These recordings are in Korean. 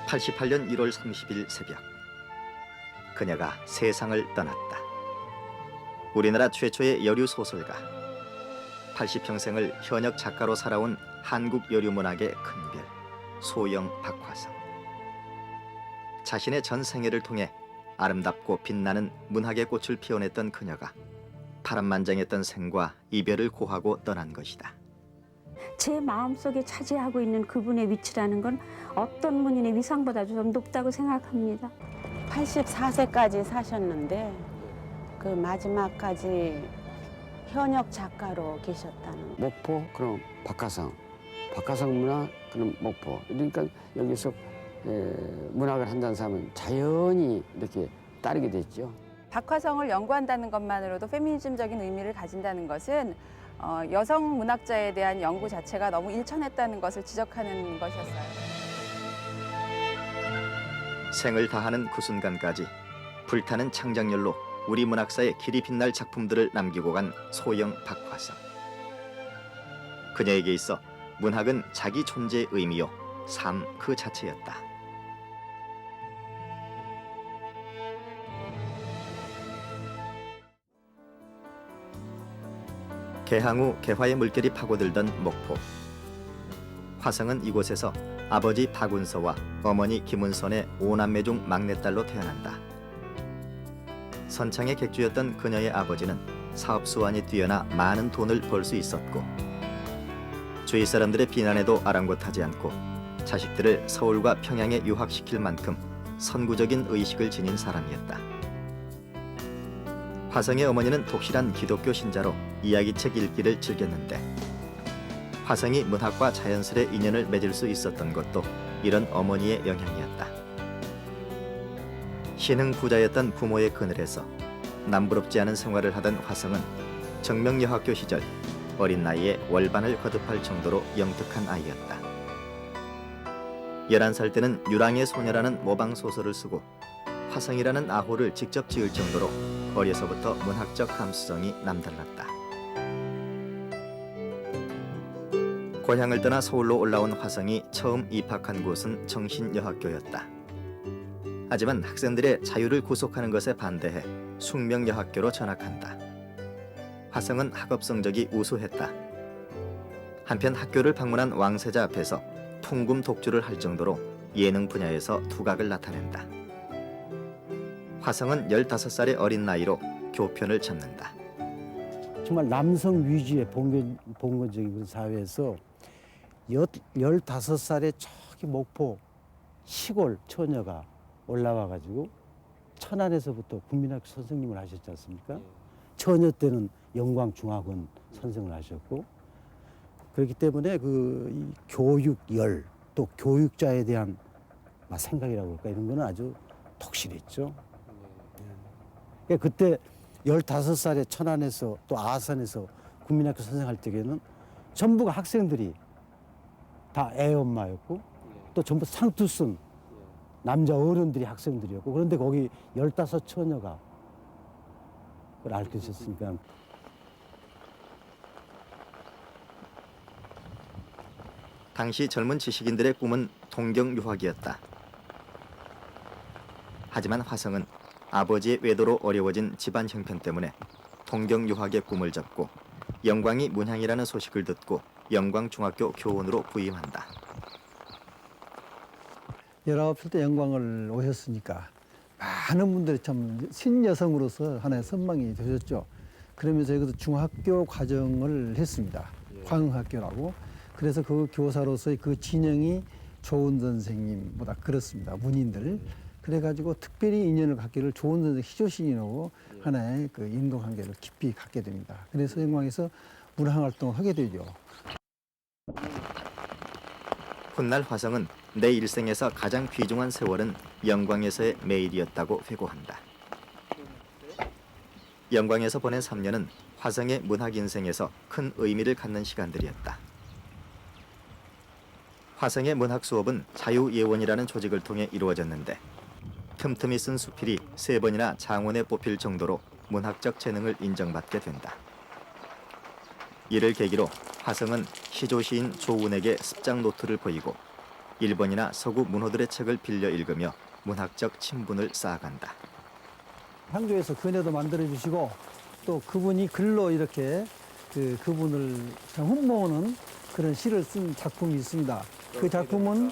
88년 1월 30일 새벽, 그녀가 세상을 떠났다. 우리나라 최초의 여류 소설가, 80평생을 현역 작가로 살아온 한국 여류 문학의 큰별, 소영 박화성. 자신의 전 생애를 통해 아름답고 빛나는 문학의 꽃을 피워냈던 그녀가 파란만장했던 생과 이별을 고하고 떠난 것이다. 제 마음속에 차지하고 있는 그분의 위치라는 건 어떤 문인의 위상보다도 좀 높다고 생각합니다. 84세까지 사셨는데 그 마지막까지 현역 작가로 계셨다는. 목포 그럼 박하성 문화 그럼 목포. 그러니까 여기서 문학을 한다는 사람은 자연히 이렇게 따르게 됐죠. 박화성을 연구한다는 것만으로도 페미니즘적인 의미를 가진다는 것은 여성 문학자에 대한 연구 자체가 너무 일천했다는 것을 지적하는 것이었어요. 생을 다하는 그 순간까지 불타는 창작열로 우리 문학사에 길이 빛날 작품들을 남기고 간 소영 박화성. 그녀에게 있어 문학은 자기 존재의 의미요, 삶 그 자체였다. 개항 후 개화의 물결이 파고들던 목포. 화성은 이곳에서 아버지 박운서와 어머니 김운선의 5남매 중 막내딸로 태어난다. 선창의 객주였던 그녀의 아버지는 사업 수완이 뛰어나 많은 돈을 벌 수 있었고, 주위 사람들의 비난에도 아랑곳하지 않고 자식들을 서울과 평양에 유학시킬 만큼 선구적인 의식을 지닌 사람이었다. 화성의 어머니는 독실한 기독교 신자로 이야기책 읽기를 즐겼는데, 화성이 문학과 자연스레 인연을 맺을 수 있었던 것도 이런 어머니의 영향이었다. 신흥 부자였던 부모의 그늘에서 남부럽지 않은 생활을 하던 화성은 정명여학교 시절 어린 나이에 월반을 거듭할 정도로 영특한 아이였다. 11살 때는 유랑의 소녀라는 모방 소설을 쓰고 화성이라는 아호를 직접 지을 정도로 어려서부터 문학적 감수성이 남달랐다. 고향을 떠나 서울로 올라온 화성이 처음 입학한 곳은 정신여학교였다. 하지만 학생들의 자유를 구속하는 것에 반대해 숙명여학교로 전학한다. 화성은 학업 성적이 우수했다. 한편 학교를 방문한 왕세자 앞에서 통금 독주를 할 정도로 예능 분야에서 두각을 나타낸다. 화성은 15살의 어린 나이로 교편을 접는다. 정말 남성 위주의 봉건적인 그런 사회에서 15살의 저기 목포 시골 처녀가 올라와가지고 천안에서부터 국민학교 선생님을 하셨지 않습니까? 처녀 때는 영광중학원 선생을 하셨고, 그렇기 때문에 이 교육열 또 교육자에 대한 생각이라고 할까, 이런 거는 아주 독실했죠. 그러니까 그때 15살에 천안에서 또 아산에서 국민학교 선생할 때에는 전부가 학생들이 다 애 엄마였고, 또 전부 상투 쓴 남자 어른들이 학생들이었고, 그런데 거기 15 처녀가 그걸 앓고 있었으니까. 당시 젊은 지식인들의 꿈은 동경 유학이었다. 하지만 화성은 아버지의 외도로 어려워진 집안 형편 때문에 동경 유학의 꿈을 접고 영광이 문향이라는 소식을 듣고 영광중학교 교원으로 부임한다. 19살 때 영광을 오셨으니까 많은 분들이 참 신여성으로서 하나의 선망이 되셨죠. 그러면서 여기서 중학교 과정을 했습니다. 광흥학교라고. 그래서 그 교사로서의 그 진영이 조은 선생님보다 그렇습니다. 문인들. 그래가지고 특별히 인연을 갖기를 조은 선생 희조신인하고 하나의 그 인간관계를 깊이 갖게 됩니다. 그래서 영광에서 문화활동을 하게 되죠. 훗날 화성은 내 일생에서 가장 귀중한 세월은 영광에서의 매일이었다고 회고한다. 영광에서 보낸 3년은 화성의 문학 인생에서 큰 의미를 갖는 시간들이었다. 화성의 문학 수업은 자유예원이라는 조직을 통해 이루어졌는데, 틈틈이 쓴 수필이 3번이나 장원에 뽑힐 정도로 문학적 재능을 인정받게 된다. 이를 계기로 화성은 시조 시인 조운에게 습작 노트를 보이고 일본이나 서구 문호들의 책을 빌려 읽으며 문학적 친분을 쌓아간다. 향조에서 그네도 만들어 주시고 또 그분이 글로 이렇게 그분을 참 흠모하는 그런 시를 쓴 작품이 있습니다. 그 작품은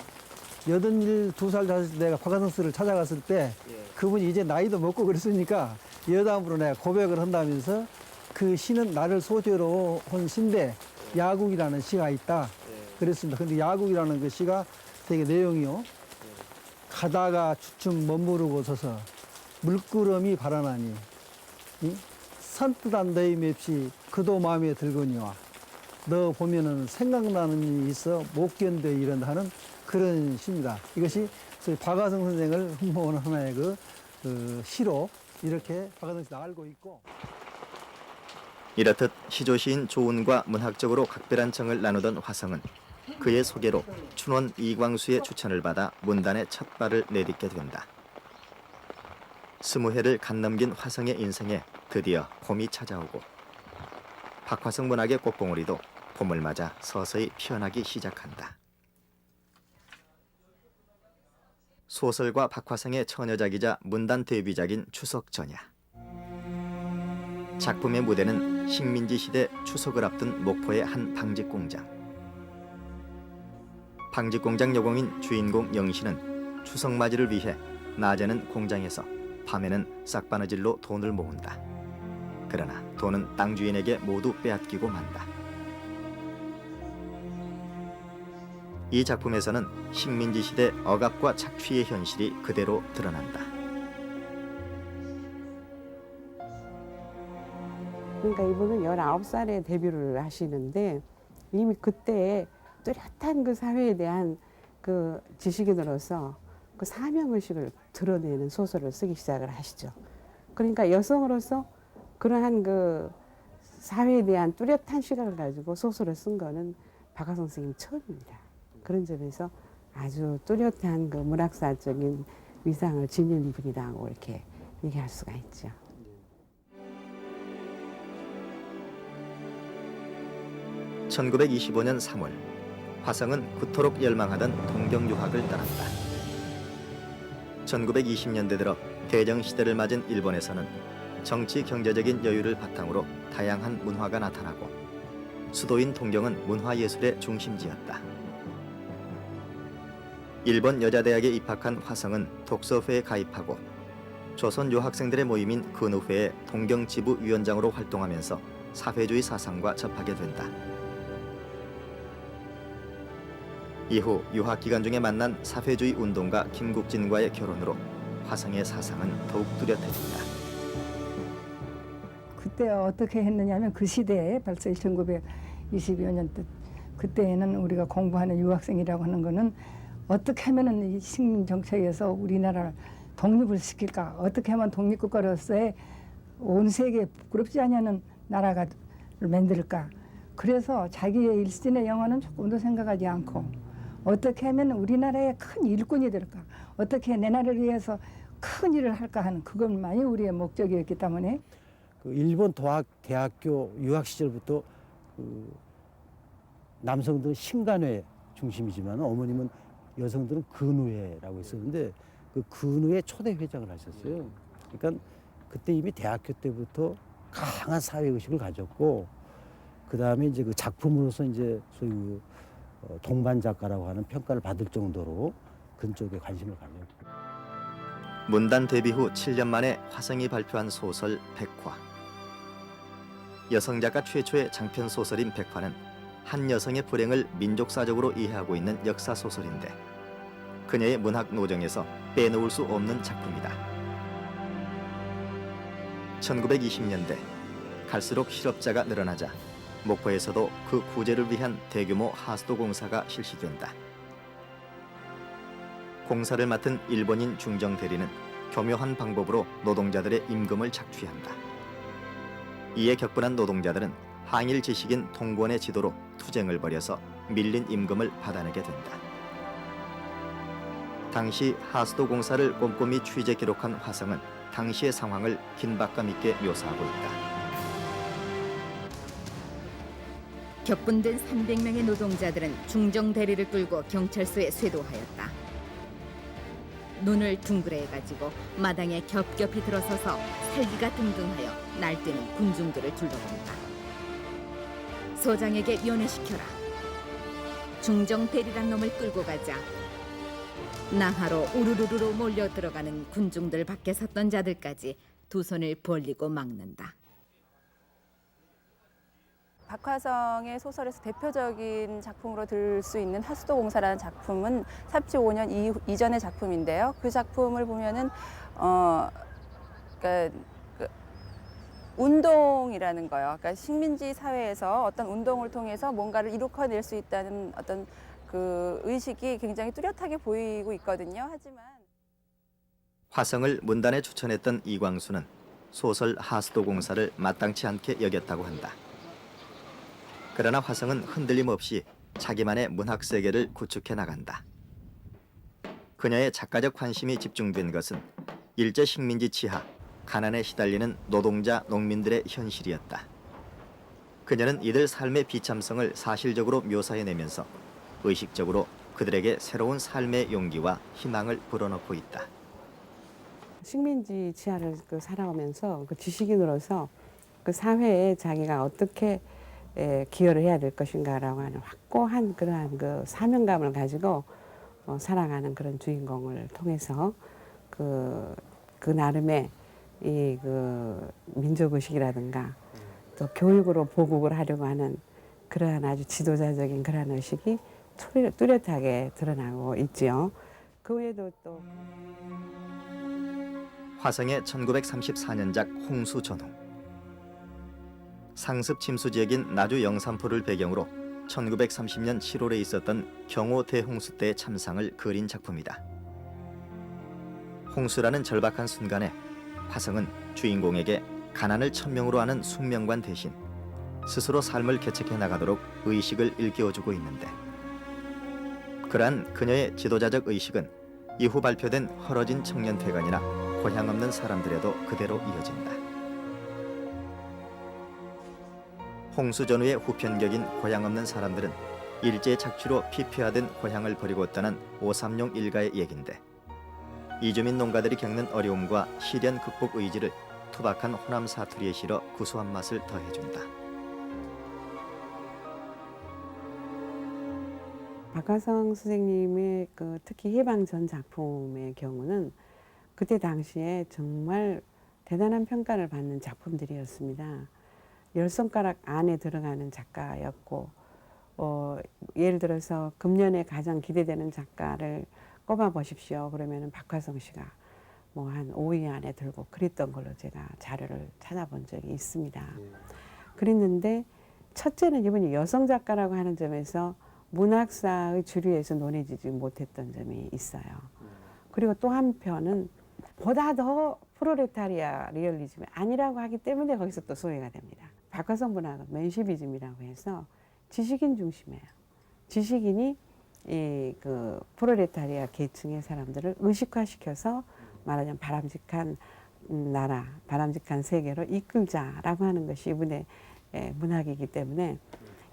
82살 때 내가 박하성스를 찾아갔을 때 그분이 이제 나이도 먹고 그랬으니까 여담으로 내가 고백을 한다면서 그 시는 나를 소재로 한 시인데 야국이라는 시가 있다 그랬습니다. 근데 야국이라는 그 시가 되게 내용이요. 가다가 주춤 머무르고 서서 물구름이 발아나니 산뜻한 너의 맵시 그도 마음에 들거니와 너 보면은 생각나는 일이 있어 못 견뎌 이런다 하는 그런 시입니다. 이것이 소위 박하성 선생을 흠모하는 하나의 그 시로 이렇게 박하성 씨가 알고 있고. 이렇듯 시조시인 조운과 문학적으로 각별한 정을 나누던 화성은 그의 소개로 춘원 이광수의 추천을 받아 문단의 첫 발을 내딛게 된다. 20해를 간 넘긴 화성의 인생에 드디어 봄이 찾아오고 박화성 문학의 꽃봉오리도 봄을 맞아 서서히 피어나기 시작한다. 소설가 박화성의 처녀작이자 문단 데뷔작인 추석전야. 작품의 무대는 식민지 시대 추석을 앞둔 목포의 한 방직공장. 방직공장 여공인 주인공 영신은 추석맞이를 위해 낮에는 공장에서 밤에는 싹바느질로 돈을 모은다. 그러나 돈은 땅 주인에게 모두 빼앗기고 만다. 이 작품에서는 식민지 시대 억압과 착취의 현실이 그대로 드러난다. 그러니까 이분은 19살에 데뷔를 하시는데 이미 그때 뚜렷한 그 사회에 대한 그 지식이 들어서 그 사명의식을 드러내는 소설을 쓰기 시작을 하시죠. 그러니까 여성으로서 그러한 그 사회에 대한 뚜렷한 시각을 가지고 소설을 쓴 거는 박하성 선생님 처음입니다. 그런 점에서 아주 뚜렷한 그 문학사적인 위상을 지닌 분이라고 이렇게 얘기할 수가 있죠. (1925년 3월) 화성은 그토록 열망하던 동경 유학을 떠난다. 1920년대 들어 대정시대를 맞은 일본에서는 정치 경제적인 여유를 바탕으로 다양한 문화가 나타나고 수도인 동경은 문화예술의 중심지였다. 일본 여자대학에 입학한 화성은 독서회에 가입하고 조선 유학생들의 모임인 근우회의 동경지부 위원장으로 활동하면서 사회주의 사상과 접하게 된다. 이후 유학 기간 중에 만난 사회주의 운동가 김국진과의 결혼으로 화성의 사상은 더욱 뚜렷해진다. 그때 어떻게 했느냐면 그 시대에 벌써 1920여 때 그때에는 우리가 공부하는 유학생이라고 하는 거는 어떻게 하면은 이 식민 정책에서 우리나라를 독립을 시킬까? 어떻게 하면 독립국가로서의 온 세계에 부끄럽지 않냐는 나라가 만들까? 그래서 자기의 일신의 영혼은 조금도 생각하지 않고 어떻게 하면 우리나라의 큰 일꾼이 될까? 어떻게 내 나라를 위해서 큰 일을 할까 하는 그것만이 우리의 목적이었기 때문에 그 일본 대학교 유학 시절부터 그 남성들은 신간회 중심이지만 어머님은 여성들은 근우회라고 있었는데 그 근우회 초대 회장을 하셨어요. 그러니까 그때 이미 대학교 때부터 강한 사회 의식을 가졌고 그 다음에 이제 그 작품으로서 이제 소위 동반 작가라고 하는 평가를 받을 정도로 그쪽에 관심을 가졌고. 문단 데뷔 후 7년 만에 화성이 발표한 소설 백화. 여성 작가 최초의 장편 소설인 백화는 한 여성의 불행을 민족사적으로 이해하고 있는 역사 소설인데 그녀의 문학 노정에서 빼놓을 수 없는 작품이다. 1920년대 갈수록 실업자가 늘어나자 목포에서도 그 구제를 위한 대규모 하수도 공사가 실시된다. 공사를 맡은 일본인 중정 대리는 교묘한 방법으로 노동자들의 임금을 착취한다. 이에 격분한 노동자들은 항일 지식인 동권의 지도로 투쟁을 벌여서 밀린 임금을 받아내게 된다. 당시 하수도 공사를 꼼꼼히 취재 기록한 화성은 당시의 상황을 긴박감 있게 묘사하고 있다. 격분된 300명의 노동자들은 중정 대리를 끌고 경찰서에 쇄도하였다. 눈을 둥그레해가지고 마당에 겹겹이 들어서서 살기가 등등하여 날뛰는 군중들을 둘러본다. 소장에게 연회시켜라. 중정 대리란 놈을 끌고 가자. 나하로 우르르르 몰려 들어가는 군중들 밖에 섰던 자들까지 두 손을 벌리고 막는다. 박화성의 소설에서 대표적인 작품으로 들 수 있는 하수도공사라는 작품은 35년 이전의 작품인데요. 그 작품을 보면은 그러니까 운동이라는 거요. 그러니까 식민지 사회에서 어떤 운동을 통해서 뭔가를 이룩해낼 수 있다는 어떤 그 의식이 굉장히 뚜렷하게 보이고 있거든요. 하지만 화성을 문단에 추천했던 이광수는 소설 하수도공사를 마땅치 않게 여겼다고 한다. 그러나 화성은 흔들림 없이 자기만의 문학 세계를 구축해 나간다. 그녀의 작가적 관심이 집중된 것은 일제 식민지 치하, 가난에 시달리는 노동자, 농민들의 현실이었다. 그녀는 이들 삶의 비참성을 사실적으로 묘사해내면서 의식적으로 그들에게 새로운 삶의 용기와 희망을 불어넣고 있다. 식민지 치하를 살아오면서 그 지식인으로서 그 사회에 자기가 어떻게 기여를 해야 될 것인가라고 하는 확고한 그러한 그 사명감을 가지고 살아가는 그런 주인공을 통해서 그 나름의 이 그 민족의식이라든가 또 교육으로 보국을 하려고 하는 그러한 아주 지도자적인 그러한 의식이 뚜렷하게 드러나고 있지요. 그 외에도 또 화성의 1934년작 홍수전후. 상습 침수 지역인 나주 영산포를 배경으로 1930년 7월에 있었던 경호 대홍수 때의 참상을 그린 작품이다. 홍수라는 절박한 순간에 화성은 주인공에게 가난을 천명으로 하는 숙명관 대신 스스로 삶을 개척해 나가도록 의식을 일깨워주고 있는데, 그러한 그녀의 지도자적 의식은 이후 발표된 헐어진 청년퇴간이나 고향 없는 사람들에도 그대로 이어진다. 홍수 전후의 후편격인 고향 없는 사람들은 일제의 착취로 피폐화된 고향을 버리고 떠난 오삼룡 일가의 얘긴데, 이주민 농가들이 겪는 어려움과 시련 극복 의지를 투박한 호남 사투리에 실어 구수한 맛을 더해준다. 박화성 선생님의 그 특히 해방 전 작품의 경우는 그때 당시에 정말 대단한 평가를 받는 작품들이었습니다. 10손가락 안에 들어가는 작가였고, 예를 들어서 금년에 가장 기대되는 작가를 꼽아 보십시오. 그러면은 박화성 씨가 뭐 한 5위 안에 들고 그랬던 걸로 제가 자료를 찾아본 적이 있습니다. 그랬는데 첫째는 이분이 여성 작가라고 하는 점에서 문학사의 주류에서 논해지지 못했던 점이 있어요. 그리고 또 한편은 보다 더 프로레타리아 리얼리즘이 아니라고 하기 때문에 거기서 또 소외가 됩니다. 박화성 문학은 맨시비즘이라고 해서 지식인 중심이에요. 지식인이 이 그 프로레타리아 계층의 사람들을 의식화시켜서 말하자면 바람직한 나라, 바람직한 세계로 이끌자라고 하는 것이 이분의 문학이기 때문에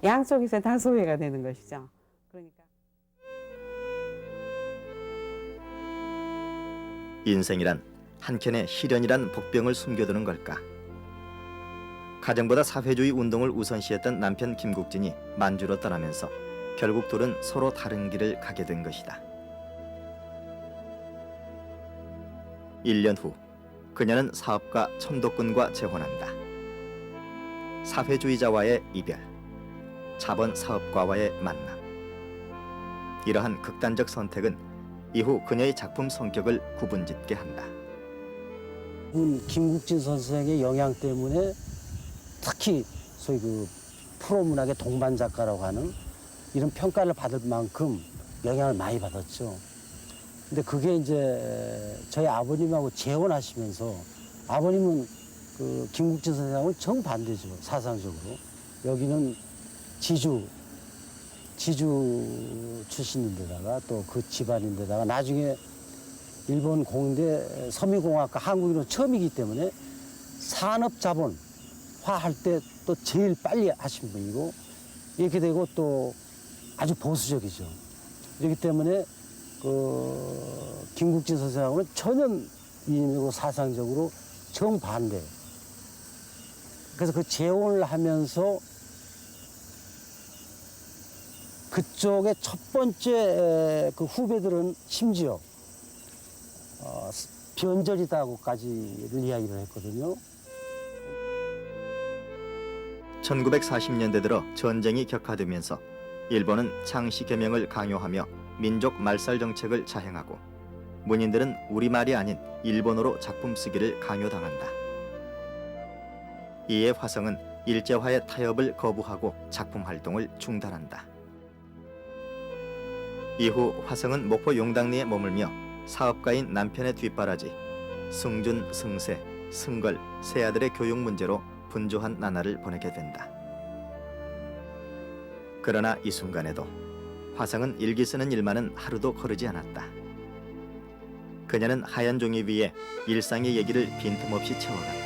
양쪽에서 다 소외가 되는 것이죠. 그러니까 인생이란 한켠에 시련이란 복병을 숨겨두는 걸까? 가정보다 사회주의 운동을 우선시했던 남편 김국진이 만주로 떠나면서 결국 둘은 서로 다른 길을 가게 된 것이다. 1년 후 그녀는 사업가 천덕군과 재혼한다. 사회주의자와의 이별, 자본 사업가와의 만남. 이러한 극단적 선택은 이후 그녀의 작품 성격을 구분짓게 한다. 김국진 선생의 영향 때문에 특히 소위 그 프로문학의 동반 작가라고 하는 이런 평가를 받을 만큼 영향을 많이 받았죠. 근데 그게 이제 저희 아버님하고 재혼하시면서, 아버님은 그 김국진 선생하고는 정반대죠, 사상적으로. 여기는 지주 출신인데다가 또 그 집안인데다가 나중에 일본 공대 섬유공학과 한국인으로 처음이기 때문에 산업자본화 할 때 또 제일 빨리 하신 분이고, 이렇게 되고 또 아주 보수적이죠. 그렇기 때문에 김국진 선생하고는 전혀 이념이고 사상적으로 정반대. 그래서 그 재혼을 하면서 그쪽의 첫 번째 그 후배들은 심지어 변절이다고까지를 이야기를 했거든요. 1940년대 들어 전쟁이 격화되면서 일본은 창씨 개명을 강요하며 민족 말살 정책을 자행하고 문인들은 우리말이 아닌 일본어로 작품 쓰기를 강요당한다. 이에 화성은 일제화의 타협을 거부하고 작품 활동을 중단한다. 이후 화성은 목포 용당리에 머물며 사업가인 남편의 뒷바라지, 승준, 승세, 승걸 세 아들의 교육 문제로 분주한 나날을 보내게 된다. 그러나 이 순간에도 화성은 일기 쓰는 일만은 하루도 거르지 않았다. 그녀는 하얀 종이 위에 일상의 얘기를 빈틈없이 채워갔다.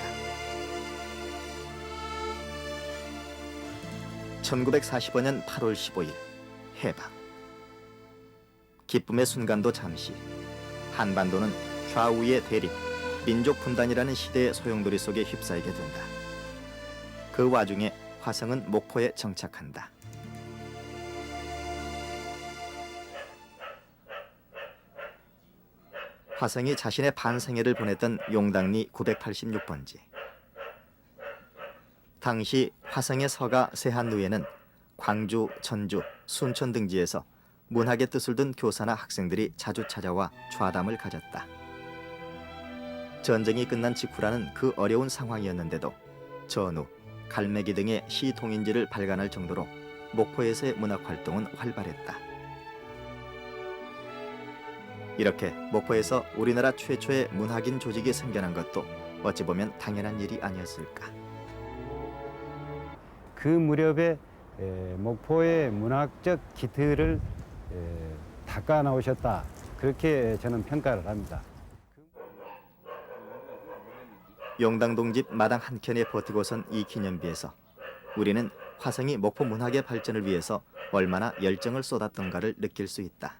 1945년 8월 15일 해방. 기쁨의 순간도 잠시. 한반도는 좌우의 대립, 민족 분단이라는 시대의 소용돌이 속에 휩싸이게 된다. 그 와중에 화성은 목포에 정착한다. 화성이 자신의 반생애를 보냈던 용당리 986번지. 당시 화성의 서가 세한루에는 광주, 전주, 순천 등지에서 문학의 뜻을 둔 교사나 학생들이 자주 찾아와 좌담을 가졌다. 전쟁이 끝난 직후라는 그 어려운 상황이었는데도 전우, 갈매기 등의 시 동인지를 발간할 정도로 목포에서의 문학 활동은 활발했다. 이렇게 목포에서 우리나라 최초의 문학인 조직이 생겨난 것도 어찌 보면 당연한 일이 아니었을까. 그 무렵에 목포의 문학적 기틀을 닦아 나오셨다. 그렇게 저는 평가를 합니다. 용당동집 마당 한 켠에 버티고선 이 기념비에서 우리는 화성이 목포 문학의 발전을 위해서 얼마나 열정을 쏟았던가를 느낄 수 있다.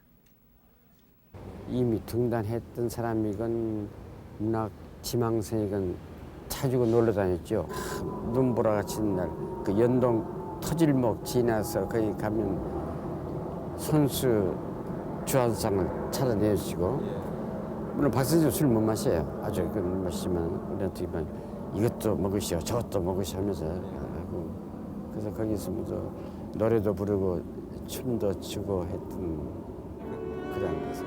이미 등단했던 사람이건 문학 지망생이건 찾고 놀러 다녔죠. 눈보라 같이 날 그 연동 터질목 지나서 거기 가면 손수 주한상을 찾아내시고 물론 박선생 술 못 마셔요. 아주 못 마시지만 우리한테 이것도 먹으시오 저것도 먹으시오 하면서 하고 그래서 거기서 뭐 노래도 부르고 춤도 추고 했던 그런 데서.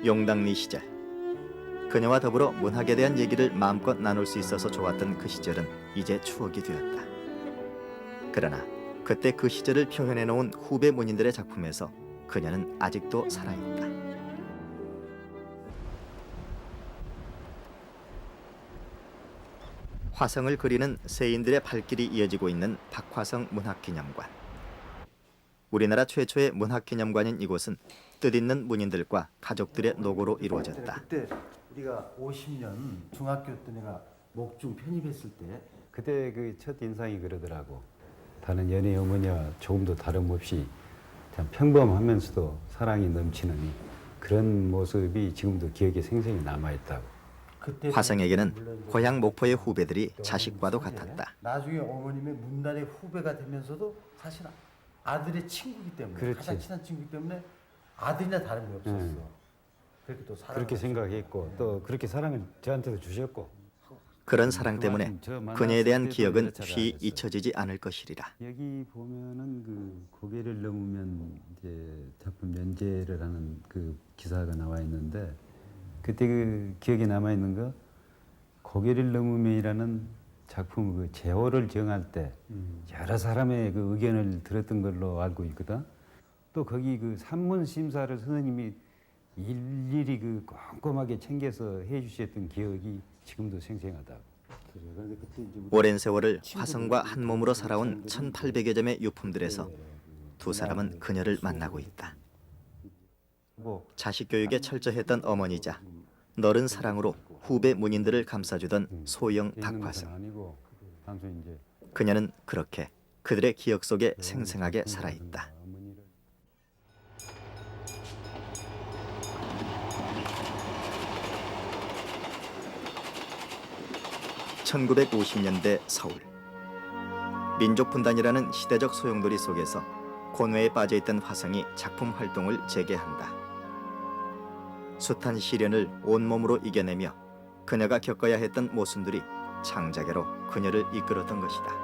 용당리 시절. 그녀와 더불어 문학에 대한 얘기를 마음껏 나눌 수 있어서 좋았던 그 시절은 이제 추억이 되었다. 그러나 그때 그 시절을 표현해 놓은 후배 문인들의 작품에서 그녀는 아직도 살아있다. 화성을 그리는 세인들의 발길이 이어지고 있는 박화성 문학기념관. 우리나라 최초의 문학기념관인 이곳은 뜻있는 문인들과 가족들의 노고로 이루어졌다. 그때 우리가 50년 중학교 때 내가 목중 편입했을 때 그때 그 첫 인상이 그러더라고. 다른 연예 어머니와 조금도 다름없이 참 평범하면서도 사랑이 넘치는 그런 모습이 지금도 기억에 생생히 남아있다고. 화성에게는 고향 목포의 후배들이 자식과도 같았다. 나중에 어머님의 문단의 후배가 되면서도 사실 아들의 친구이기 때문에 그렇지. 가장 친한 친구이기 때문에 아들이나 다름이 없었어. 그렇게 또 그렇게 생각했고 또 그렇게 사랑을 저한테도 주셨고. 그런 사랑 때문에 그녀에 대한 기억은 쉬 잊혀지지 않을 것이리라. 여기 보면은 그 고개를 넘으면 이제 작품 연재를 하는 그 기사가 나와 있는데 그때 그 기억에 남아 있는 거 고개를 넘으면이라는 작품 그 제호를 정할 때 여러 사람의 그 의견을 들었던 걸로 알고 있거든. 또 거기 그 산문 심사를 선생님이 일일이 그 꼼꼼하게 챙겨서 해주셨던 기억이 지금도 생생하다. 오랜 세월을 화성과 한 몸으로 살아온 1800여 점의 유품들에서 두 사람은 그녀를 만나고 있다. 자식 교육에 철저했던 어머니자 너른 사랑으로 후배 문인들을 감싸주던 소영 박화성. 그녀는 그렇게 그들의 기억 속에 생생하게 살아있다. 1950년대 서울. 민족분단이라는 시대적 소용돌이 속에서 곤회에 빠져있던 화성이 작품 활동을 재개한다. 숱한 시련을 온몸으로 이겨내며 그녀가 겪어야 했던 모순들이 창작으로 그녀를 이끌었던 것이다.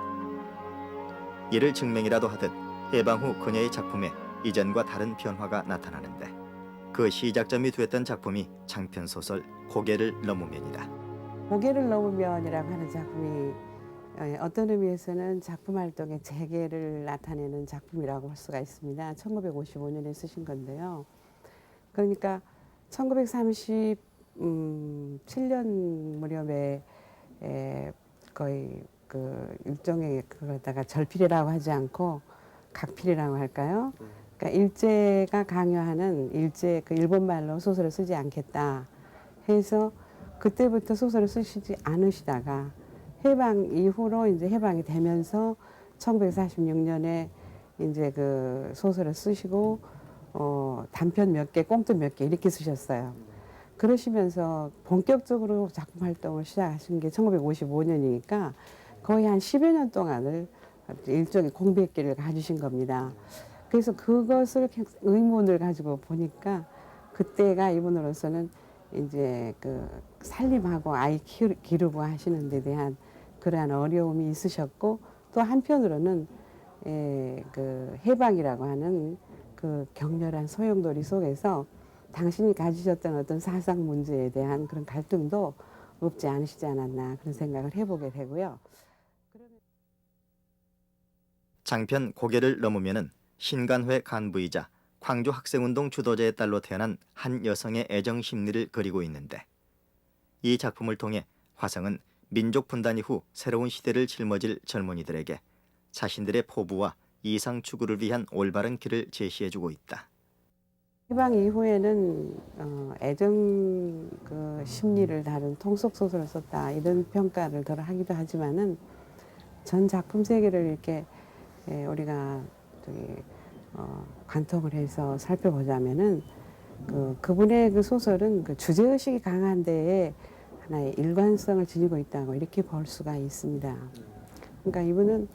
이를 증명이라도 하듯 해방 후 그녀의 작품에 이전과 다른 변화가 나타나는데 그 시작점이 되었던 작품이 장편소설 고개를 넘으면이다. 고개를 넘으면이라고 하는 작품이 어떤 의미에서는 작품 활동의 재개를 나타내는 작품이라고 할 수가 있습니다. 1955년에 쓰신 건데요. 그러니까 1937년 무렵에 거의 그 일종의 그거다가 절필이라고 하지 않고 각필이라고 할까요? 그러니까 일제가 강요하는 일제 그 일본말로 소설을 쓰지 않겠다 해서 그때부터 소설을 쓰시지 않으시다가 해방 이후로 이제 해방이 되면서 1946년에 이제 그 소설을 쓰시고 단편 몇 개, 꽁트 몇 개 이렇게 쓰셨어요. 그러시면서 본격적으로 작품 활동을 시작하신 게 1955년이니까 거의 한 10여 년 동안을 일종의 공백기를 가지신 겁니다. 그래서 그것을 의문을 가지고 보니까 그때가 이분으로서는 이제 그 살림하고 아이 기르고 하시는 데 대한 그러한 어려움이 있으셨고 또 한편으로는 그 해방이라고 하는 그 격렬한 소용돌이 속에서 당신이 가지셨던 어떤 사상 문제에 대한 그런 갈등도 없지 않으시지 않았나 그런 생각을 해보게 되고요. 장편 고개를 넘으면은 신간회 간부이자 광주 학생운동 주도자의 딸로 태어난 한 여성의 애정 심리를 그리고 있는데 이 작품을 통해 화성은 민족 분단 이후 새로운 시대를 짊어질 젊은이들에게 자신들의 포부와 이상 추구를 위한 올바른 길을 제시해주고 있다. 해방 이후에는 애정 그 심리를 다룬 통속 소설을 썼다 이런 평가를 덜 하기도 하지만은 전 작품 세계를 이렇게 우리가 관통을 해서 살펴보자면은 그분의 그 소설은 그 주제 의식이 강한 데에 하나의 일관성을 지니고 있다고 이렇게 볼 수가 있습니다. 그러니까 이분은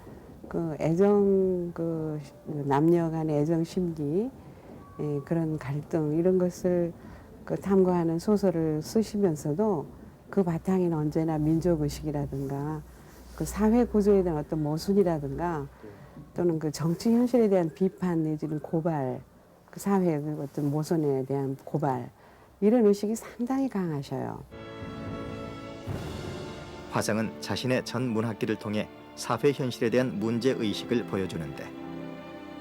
그 애정 그 남녀 간의 애정 심리 그런 갈등 이런 것을 그 탐구하는 소설을 쓰시면서도 그 바탕에는 언제나 민족 의식이라든가 그 사회 구조에 대한 어떤 모순이라든가 또는 그 정치 현실에 대한 비판 내지는 고발, 그 사회의 어떤 모순에 대한 고발 이런 의식이 상당히 강하셔요. 화성은 자신의 전 문학기를 통해 사회 현실에 대한 문제 의식을 보여주는데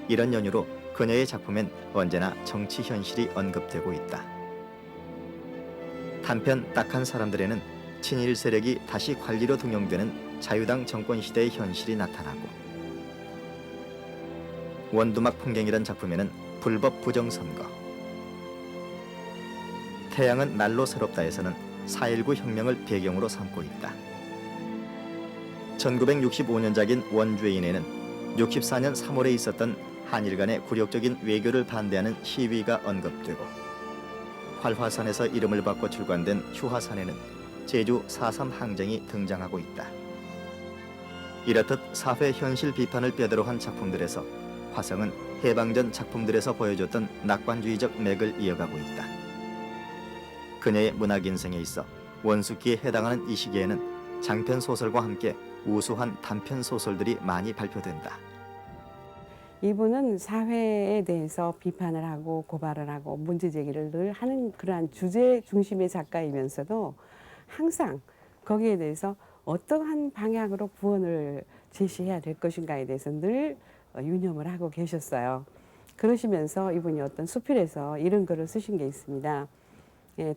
이런 연유로 그녀의 작품엔 언제나 정치 현실이 언급되고 있다. 단편 딱한 사람들에는 친일 세력이 다시 관리로 등용되는 자유당 정권 시대의 현실이 나타나고 원두막 풍경이란 작품에는 불법 부정선거, 태양은 날로 새롭다에서는 4.19 혁명을 배경으로 삼고 있다. 1965년작인 원죄인에는 64년 3월에 있었던 한일 간의 굴욕적인 외교를 반대하는 시위가 언급되고 활화산에서 이름을 받고 출간된 휴화산에는 제주 4.3 항쟁이 등장하고 있다. 이렇듯 사회 현실 비판을 뼈대로 한 작품들에서 화성은 해방전 작품들에서 보여줬던 낙관주의적 맥을 이어가고 있다. 그녀의 문학 인생에 있어 원숙기에 해당하는 이 시기에는 장편 소설과 함께 우수한 단편 소설들이 많이 발표된다. 이분은 사회에 대해서 비판을 하고 고발을 하고 문제 제기를 늘 하는 그러한 주제 중심의 작가이면서도 항상 거기에 대해서 어떠한 방향으로 구원을 제시해야 될 것인가에 대해서 늘 유념을 하고 계셨어요. 그러시면서 이분이 어떤 수필에서 이런 글을 쓰신 게 있습니다.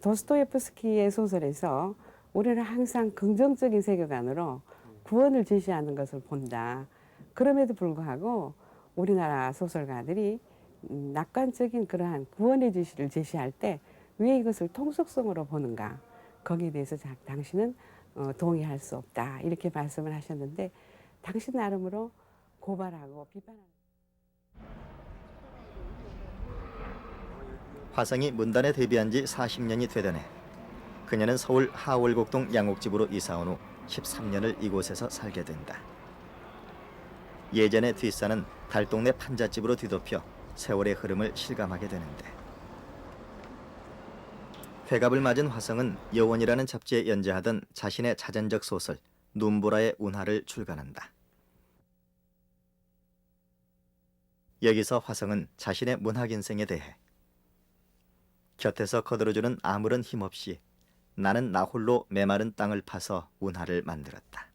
도스토옙스키의 소설에서 우리는 항상 긍정적인 세계관으로 구원을 제시하는 것을 본다. 그럼에도 불구하고 우리나라 소설가들이 낙관적인 그러한 구원의 지시를 제시할 때 왜 이것을 통속성으로 보는가? 거기에 대해서 당신은 동의할 수 없다. 이렇게 말씀을 하셨는데 당신 나름으로 고발하고 비판하는. 화성이 문단에 데뷔한 지 40년이 되던 해 그녀는 서울 하월곡동 양옥집으로 이사온 후 13년을 이곳에서 살게 된다. 예전의 뒷산은 달동네 판잣집으로 뒤덮여 세월의 흐름을 실감하게 되는데 회갑을 맞은 화성은 여원이라는 잡지에 연재하던 자신의 자전적 소설 눈보라의 운하를 출간한다. 여기서 화성은 자신의 문학 인생에 대해 곁에서 거들어주는 아무런 힘 없이 나는 나 홀로 메마른 땅을 파서 운하를 만들었다.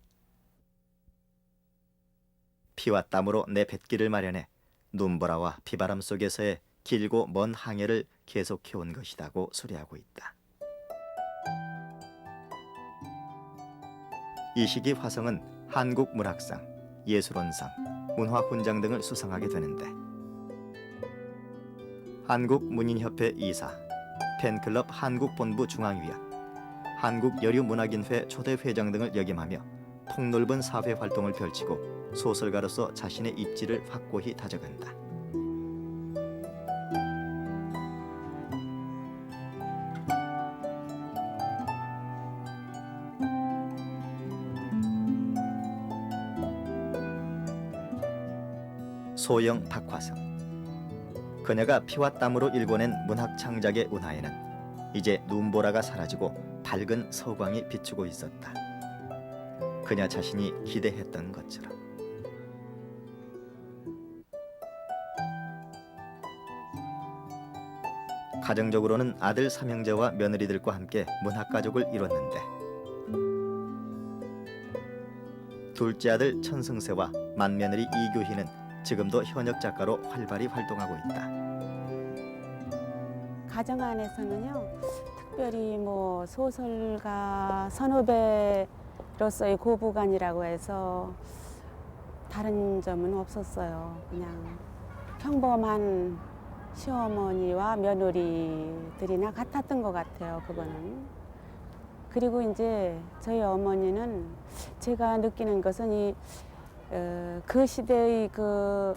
피와 땀으로 내 뱃길을 마련해 눈보라와 비바람 속에서의 길고 먼 항해를 계속해온 것이라고 소리하고 있다. 이 시기 화성은 한국문학상, 예술원상, 문화훈장 등을 수상하게 되는데 한국문인협회 이사, 팬클럽 한국본부 중앙위원, 한국여류문학인회 초대 회장 등을 역임하며 폭넓은 사회 활동을 펼치고 소설가로서 자신의 입지를 확고히 다져간다. 소영 박화성. 그녀가 피와 땀으로 일궈낸 문학 창작의 운하에는 이제 눈보라가 사라지고 밝은 서광이 비추고 있었다. 그녀 자신이 기대했던 것처럼. 가정적으로는 아들 삼형제와 며느리들과 함께 문학가족을 이뤘는데 둘째 아들 천승세와 맏며느리 이규희는 지금도 현역 작가로 활발히 활동하고 있다. 가정 안에서는요, 특별히 뭐 소설가 선후배로서의 고부간이라고 해서 다른 점은 없었어요. 그냥 평범한 시어머니와 며느리들이나 같았던 것 같아요, 그거는. 그리고 이제 저희 어머니는 제가 느끼는 것은 그 시대의 그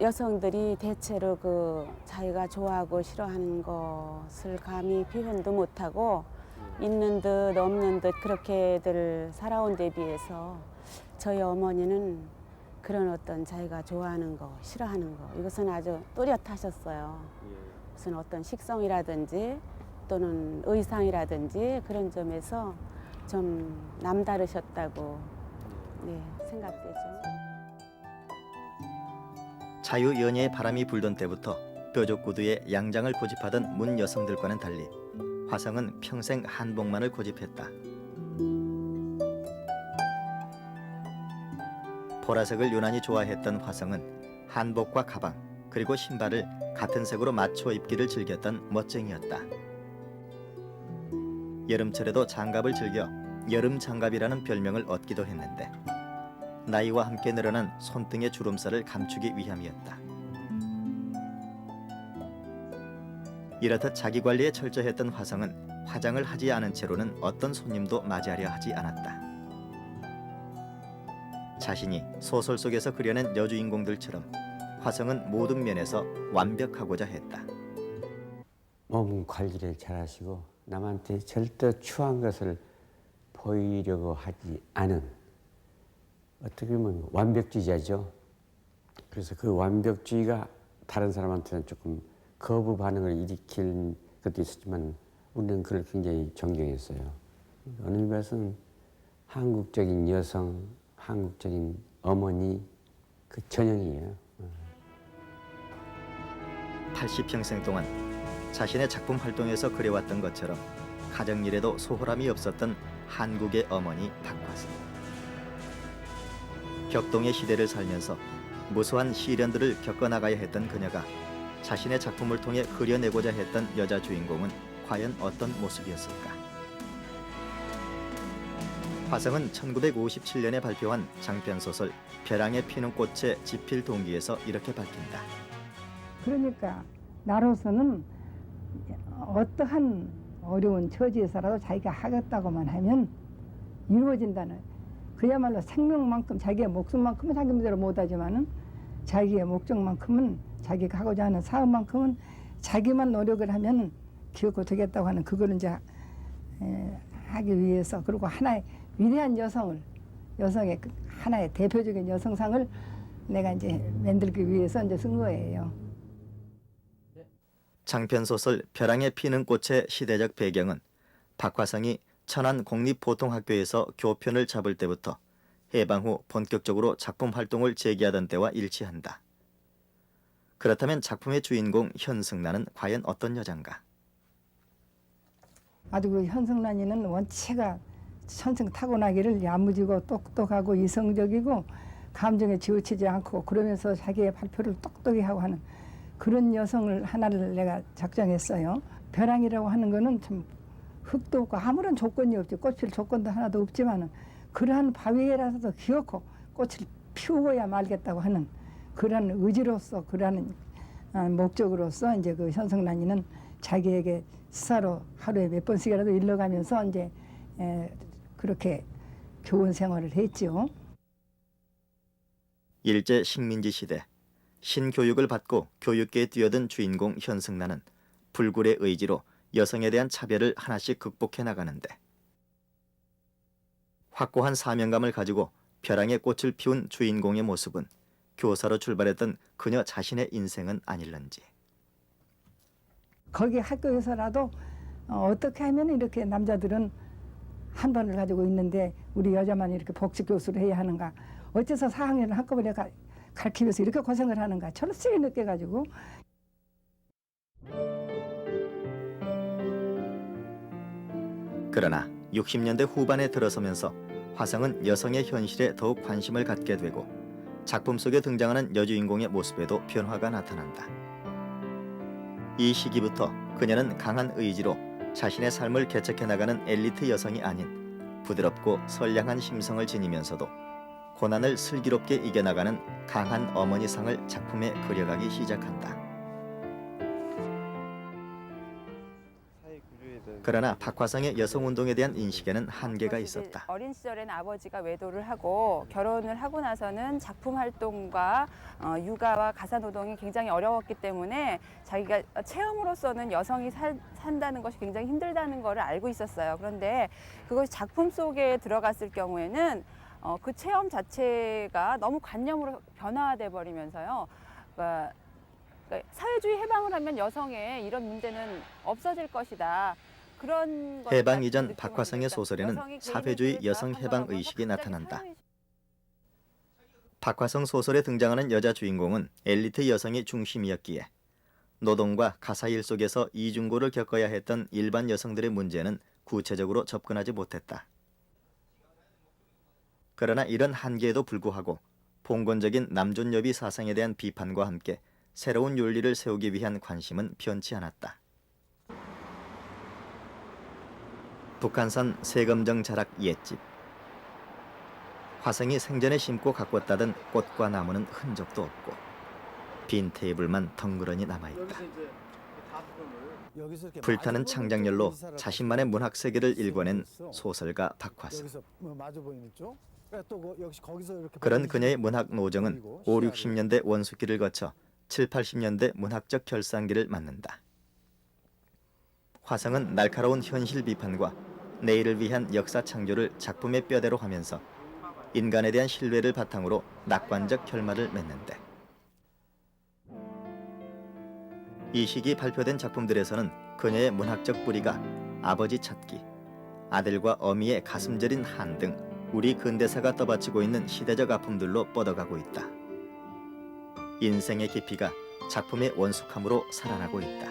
여성들이 대체로 그 자기가 좋아하고 싫어하는 것을 감히 표현도 못하고 있는 듯 없는 듯 그렇게들 살아온 데 비해서 저희 어머니는 그런 어떤 자기가 좋아하는 거, 싫어하는 거 이것은 아주 또렷하셨어요. 무슨 어떤 식성이라든지 또는 의상이라든지 그런 점에서 좀 남다르셨다고 생각되죠. 자유연예의 바람이 불던 때부터 뾰족 구두에 양장을 고집하던 문 여성들과는 달리 화성은 평생 한복만을 고집했다. 보라색을 유난히 좋아했던 화성은 한복과 가방 그리고 신발을 같은 색으로 맞춰 입기를 즐겼던 멋쟁이였다. 여름철에도 장갑을 즐겨 여름 장갑이라는 별명을 얻기도 했는데 나이와 함께 늘어난 손등의 주름살을 감추기 위함이었다. 이렇듯 자기 관리에 철저했던 화성은 화장을 하지 않은 채로는 어떤 손님도 맞이하려 하지 않았다. 자신이 소설 속에서 그려낸 여주인공들처럼 화성은 모든 면에서 완벽하고자 했다. 몸 관리를 잘하시고 남한테 절대 추한 것을 보이려고 하지 않은 어떻게 보면 완벽주의자죠. 그래서 그 완벽주의가 다른 사람한테는 조금 거부 반응을 일으킬 것도 있었지만 우리는 그걸 굉장히 존경했어요. 어느 면에서는 한국적인 여성, 한국적인 어머니 그 전형이에요. 80평생 동안 자신의 작품 활동에서 그려왔던 것처럼 가정일에도 소홀함이 없었던 한국의 어머니 박화성. 격동의 시대를 살면서 무수한 시련들을 겪어나가야 했던 그녀가 자신의 작품을 통해 그려내고자 했던 여자 주인공은 과연 어떤 모습이었을까? 화성은 1957년에 발표한 장편소설 벼랑에 피는 꽃의 집필 동기에서 이렇게 밝힌다. 그러니까 나로서는 어떠한 어려운 처지에서라도 자기가 하겠다고만 하면 이루어진다는 그야말로 생명만큼 자기의 목숨만큼은 자기 마음대로 못하지만은 자기의 목적만큼은 자기가 하고자 하는 사업만큼은 자기만 노력을 하면 기억고 되겠다고 하는 그거를 이제 하기 위해서 그리고 하나의 위대한 여성의 하나의 대표적인 여성상을 내가 이제 만들기 위해서 이제 쓴 거예요. 장편 소설 벼랑에 피는 꽃의 시대적 배경은 박화성이 천안 공립보통학교에서 교편을 잡을 때부터 해방 후 본격적으로 작품 활동을 재개하던 때와 일치한다. 그렇다면 작품의 주인공 현승란은 과연 어떤 여잔가? 아주 그 현승란이는 원체가 천성 타고나기를 야무지고 똑똑하고 이성적이고 감정에 지우치지 않고 그러면서 자기의 발표를 똑똑히 하고 하는 그런 여성을 하나를 내가 작정했어요. 벼랑이라고 하는 거는 참 흙도 없고 아무런 조건이 없지. 꽃 필 조건도 하나도 없지만은 그러한 바위에라서도 기어코 꽃을 피우고야 말겠다고 하는 그러한 의지로서 그러한 목적으로서 이제 그 현승란이는 자기에게 스사로 하루에 몇 번씩이라도 일러가면서 이제 그렇게 교원 생활을 했죠. 일제 식민지 시대 신교육을 받고 교육계에 뛰어든 주인공 현승란은 불굴의 의지로 여성에 대한 차별을 하나씩 극복해 나가는데 확고한 사명감을 가지고 벼랑의 꽃을 피운 주인공의 모습은 교사로 출발했던 그녀 자신의 인생은 아닐런지. 거기 학교에서라도 어떻게 하면 이렇게 남자들은 한 번을 가지고 있는데 우리 여자만 이렇게 복지 교수를 해야 하는가? 어째서 4학년을 한꺼번에 가르치기 위해서 이렇게 고생을 하는가? 철저히 느껴가지고. 그러나 60년대 후반에 들어서면서 화성은 여성의 현실에 더욱 관심을 갖게 되고 작품 속에 등장하는 여주인공의 모습에도 변화가 나타난다. 이 시기부터 그녀는 강한 의지로 자신의 삶을 개척해 나가는 엘리트 여성이 아닌 부드럽고 선량한 심성을 지니면서도 고난을 슬기롭게 이겨나가는 강한 어머니상을 작품에 그려가기 시작한다. 그러나 박화성의 여성운동에 대한 인식에는 한계가 있었다. 어린 시절에는 아버지가 외도를 하고 결혼을 하고 나서는 작품 활동과 육아와 가사노동이 굉장히 어려웠기 때문에 자기가 체험으로서는 여성이 산다는 것이 굉장히 힘들다는 것을 알고 있었어요. 그런데 그것이 작품 속에 들어갔을 경우에는 그 체험 자체가 너무 관념으로 변화돼 버리면서요. 그러니까 사회주의 해방을 하면 여성의 이런 문제는 없어질 것이다. 그런 해방 이전 박화성의 소설에는 사회주의 여성 해방 의식이 나타난다. 박화성 소설에 등장하는 여자 주인공은 엘리트 여성이 중심이었기에 노동과 가사일 속에서 이중고를 겪어야 했던 일반 여성들의 문제는 구체적으로 접근하지 못했다. 그러나 이런 한계에도 불구하고 봉건적인 남존여비 사상에 대한 비판과 함께 새로운 윤리를 세우기 위한 관심은 변치 않았다. 북한산 세검정 자락 옛집. 화성이 생전에 심고 가꿨다던 꽃과 나무는 흔적도 없고 빈 테이블만 덩그러니 남아있다. 불타는 창작열로 자신만의 문학 세계를 일궈낸 소설가 박화성. 그런 그녀의 문학 노정은 5, 60년대 원숙기를 거쳐 7, 80년대 문학적 결산기를 맞는다. 화성은 날카로운 현실 비판과 내일을 위한 역사 창조를 작품의 뼈대로 하면서 인간에 대한 신뢰를 바탕으로 낙관적 결말을 맺는데 이 시기 발표된 작품들에서는 그녀의 문학적 뿌리가 아버지 찾기, 아들과 어미의 가슴 저린 한 등 우리 근대사가 떠받치고 있는 시대적 아픔들로 뻗어가고 있다. 인생의 깊이가 작품의 원숙함으로 살아나고 있다.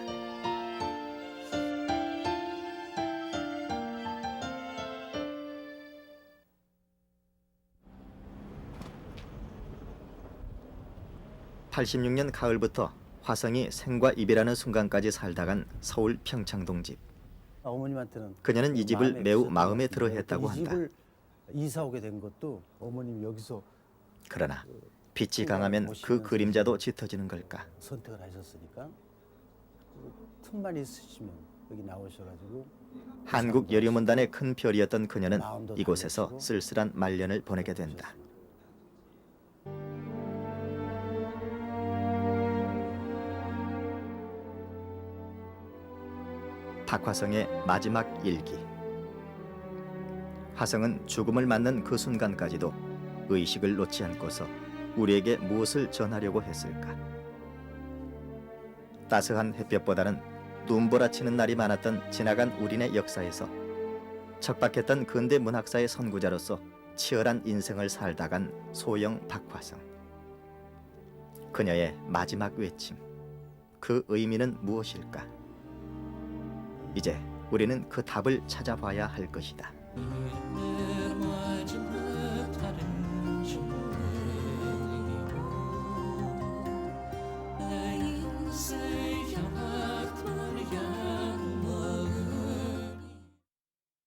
(86년) 가을부터 화성이 생과 이별하는 순간까지 살다간 서울 평창동 집. 어머님한테는 그녀는 이 집을 매우 마음에 들어했다고 이 한다. 집을 이사 오게 된 것도 어머님이 여기서 그러나 빛이 강하면 그 그림자도 짙어지는 걸까? 선택을 하셨으니까 그 틈만 있으시면 여기 나오셔가지고 한국 여류문단의 큰 별이었던 그녀는 이곳에서 쓸쓸한 말년을 보내게 된다. 박화성의 마지막 일기. 화성은 죽음을 맞는 그 순간까지도 의식을 놓지 않고서 우리에게 무엇을 전하려고 했을까? 따스한 햇볕보다는 눈보라치는 날이 많았던 지나간 우리네 역사에서 척박했던 근대 문학사의 선구자로서 치열한 인생을 살다 간 소영 박화성. 그녀의 마지막 외침, 그 의미는 무엇일까? 이제 우리는 그 답을 찾아봐야 할 것이다.